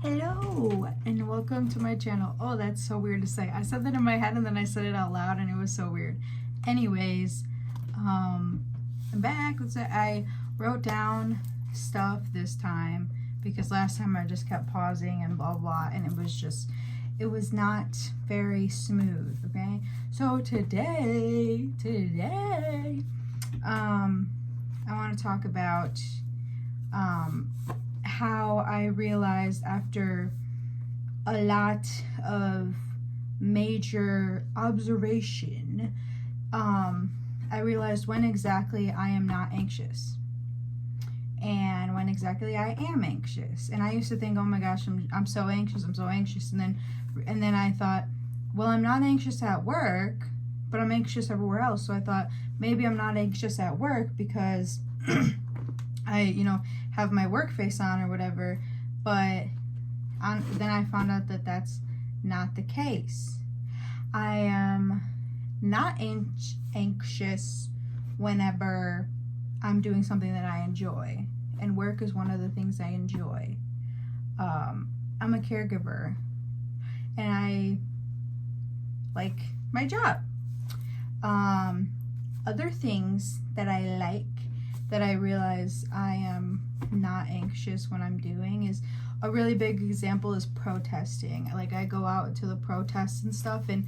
Hello and welcome to my channel. Oh, that's so weird to say. I said that in my head and then I said it out loud and it was so weird. Anyways, I'm back. I wrote down stuff this time because last time I just kept pausing and blah blah and it was not very smooth, okay? So today, I want to talk about how I realized after a lot of major observation, I realized when exactly I am not anxious and when exactly I am anxious. And I used to think, oh my gosh, I'm so anxious, and then I thought, well, I'm not anxious at work, but I'm anxious everywhere else. So I thought maybe I'm not anxious at work because I have my work face on or whatever, but then I found out that that's not the case. I am not anxious whenever I'm doing something that I enjoy, and work is one of the things I enjoy. I'm a caregiver, and I like my job. Other things that I like that I realize I am not anxious when I'm doing is a really big example is protesting. Like I go out to the protests and stuff, and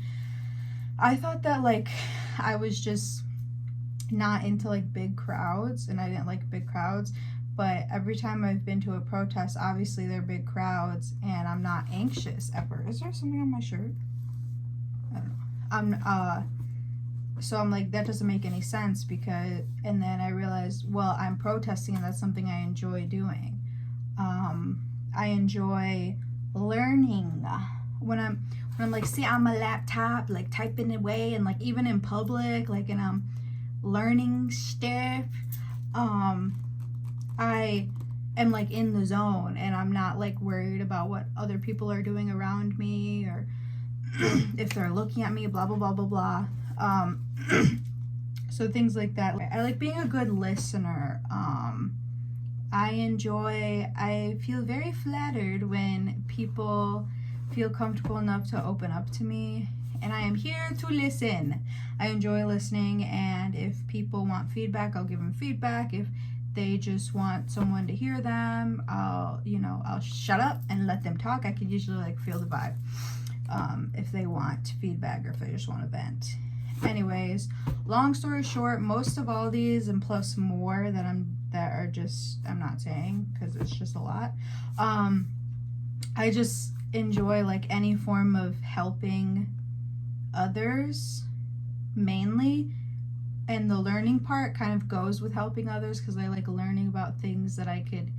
I thought that like I was just not into like big crowds, and I didn't like big crowds. But every time I've been to a protest, obviously they're big crowds, and I'm not anxious ever. Is there something on my shirt? I don't know. So I'm like, that doesn't make any sense and then I realized, well, I'm protesting and that's something I enjoy doing. I enjoy learning when I'm like sitting on my laptop, like typing away, and like even in public, like, and I'm learning stuff. I am like in the zone, and I'm not like worried about what other people are doing around me or if they're looking at me, blah blah blah blah blah. So things like that. I like being a good listener. I feel very flattered when people feel comfortable enough to open up to me, and I am here to listen. I enjoy listening, and if people want feedback, I'll give them feedback. If they just want someone to hear them, I'll shut up and let them talk. I can usually like feel the vibe. If they want feedback or if they just want to vent. Anyways, long story short, most of all these and plus more that I'm not saying because it's just a lot. I just enjoy like any form of helping others mainly, and the learning part kind of goes with helping others because I like learning about things that I could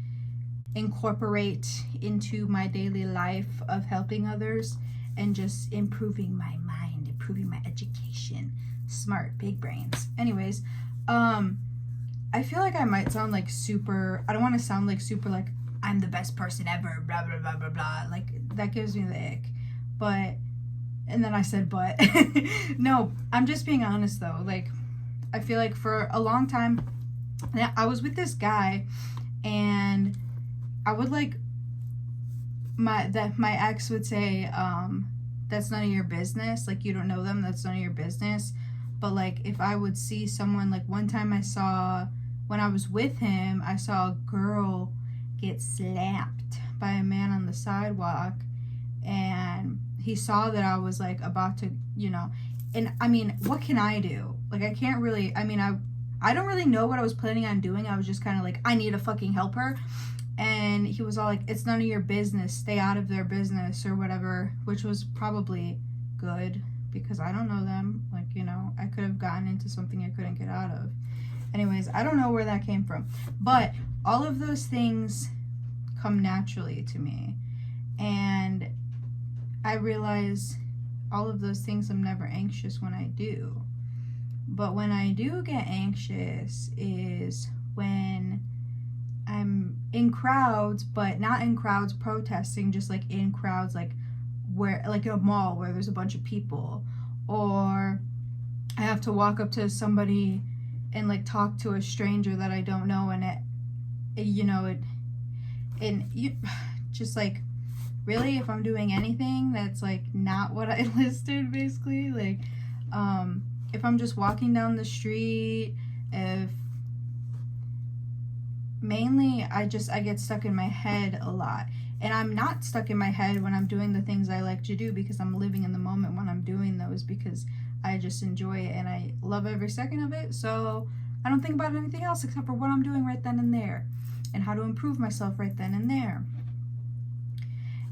incorporate into my daily life of helping others and just improving my mind, improving my education. Smart, big brains. Anyways, I feel like I might sound like super, I don't want to sound like super like I'm the best person ever, blah blah blah blah blah, like that gives me the ick. But, and then I said but no, I'm just being honest though. Like I feel like for a long time I was with this guy, and I would like my ex would say, that's none of your business, like you don't know them, that's none of your business. But like if I would see someone, like one time when I was with him, I saw a girl get slapped by a man on the sidewalk, and he saw that I was like about to, and I mean, what can I do? Like I can't really, I don't really know what I was planning on doing. I was just kind of like, I need to fucking help her. And he was all like, it's none of your business, stay out of their business or whatever, which was probably good because I don't know them. Like, I could have gotten into something I couldn't get out of. Anyways, I don't know where that came from, but all of those things come naturally to me, and I realize all of those things, I'm never anxious when I do. But when I do get anxious is when I'm in crowds, but not in crowds protesting, just like in crowds, like where, like a mall where there's a bunch of people, or I have to walk up to somebody and like talk to a stranger that I don't know, and it just like really, if I'm doing anything that's like not what I listed, basically, like if I'm just walking down the street, if mainly I get stuck in my head a lot. And I'm not stuck in my head when I'm doing the things I like to do, because I'm living in the moment when I'm doing those, because I just enjoy it and I love every second of it. So I don't think about anything else except for what I'm doing right then and there and how to improve myself right then and there.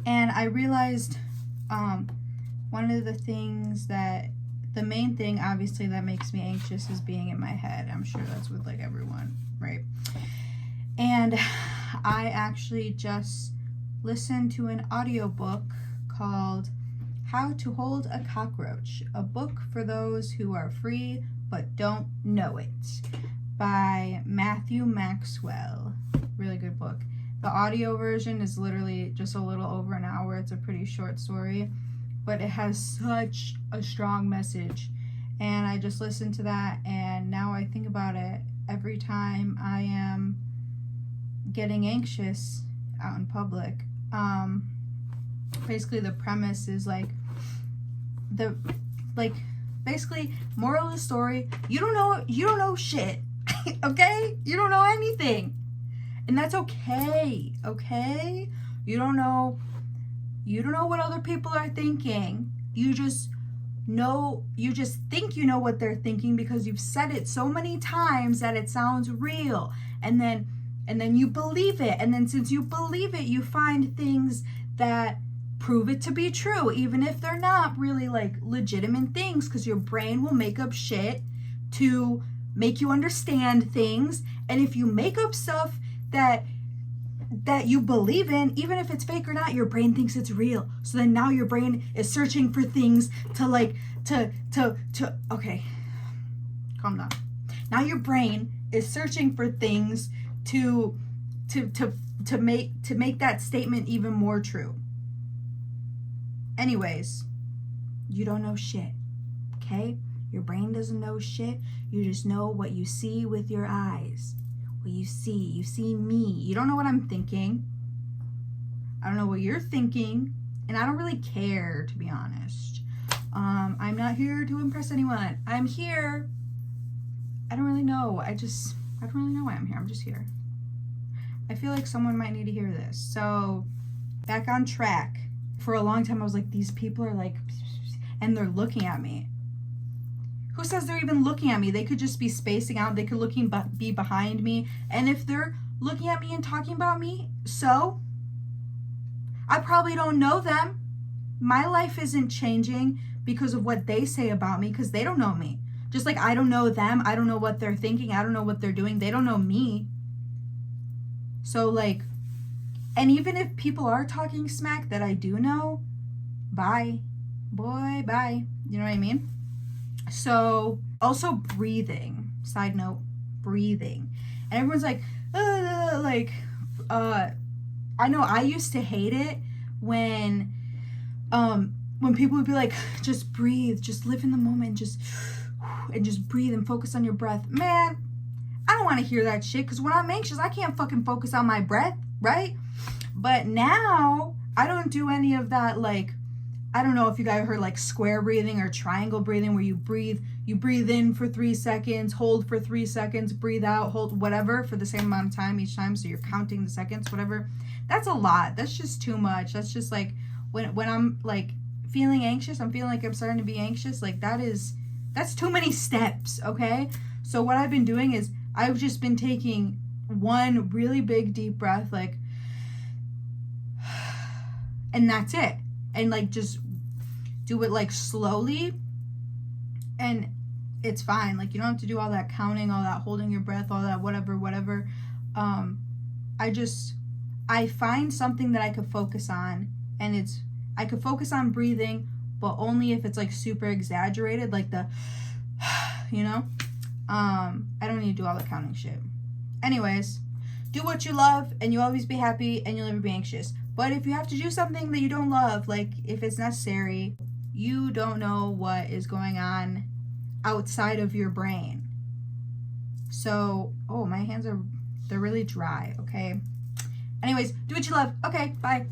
And I realized one of the things that, the main thing obviously that makes me anxious is being in my head. I'm sure that's with like everyone, right? And I actually just listened to an audiobook called How to Hold a Cockroach, a book for those who are free but don't know it, by Matthew Maxwell. Really good book. The audio version is literally just a little over an hour. It's a pretty short story, but it has such a strong message. And I just listened to that, and now I think about it every time I am getting anxious out in public. Basically the premise is basically moral of the story, you don't know shit. Okay? You don't know anything. And that's okay. Okay? You don't know what other people are thinking. You just think you know what they're thinking because you've said it so many times that it sounds real. And then you believe it. And then since you believe it, you find things that prove it to be true, even if they're not really like legitimate things, because your brain will make up shit to make you understand things. And if you make up stuff that you believe in, even if it's fake or not, your brain thinks it's real. So then now your brain is searching for things to okay, calm down. Now your brain is searching for things to make that statement even more true. Anyways, you don't know shit, okay? Your brain doesn't know shit. You just know what you see with your eyes. What you see me. You don't know what I'm thinking. I don't know what you're thinking, and I don't really care, to be honest. I'm not here to impress anyone. I'm here. I don't really know. I don't really know why I'm here. I'm just here. I feel like someone might need to hear this. So, back on track. For a long time, I was like, these people are like, and they're looking at me. Who says they're even looking at me? They could just be spacing out. They could be behind me. And if they're looking at me and talking about me, so I probably don't know them. My life isn't changing because of what they say about me, because they don't know me. Just like I don't know them. I don't know what they're thinking. I don't know what they're doing. They don't know me. So like, and even if people are talking smack that I do know, bye. Boy, bye. You know what I mean? So, also breathing. Side note, breathing. And everyone's like, I know I used to hate it when people would be like, just breathe, just live in the moment, just breathe and focus on your breath. Man, I don't want to hear that shit, because when I'm anxious, I can't fucking focus on my breath, right? But now, I don't do any of that, like, I don't know if you guys heard like square breathing or triangle breathing, where you breathe in for 3 seconds, hold for 3 seconds, breathe out, hold, whatever, for the same amount of time each time, so you're counting the seconds, whatever. That's a lot. That's just too much. That's just like, when I'm like feeling anxious, I'm feeling like I'm starting to be anxious, like that's too many steps, okay? So what I've been doing is, I've just been taking one really big deep breath, like, and that's it. And like, just do it like slowly, and it's fine. Like, you don't have to do all that counting, all that holding your breath, all that whatever. I find something that I could focus on, and I could focus on breathing, but only if it's like super exaggerated, like the, you know? I don't need to do all the counting shit. Anyways, do what you love, and you'll always be happy, and you'll never be anxious. But if you have to do something that you don't love, like if it's necessary, you don't know what is going on outside of your brain. So, oh, my hands they're really dry, okay? Anyways, do what you love. Okay, bye.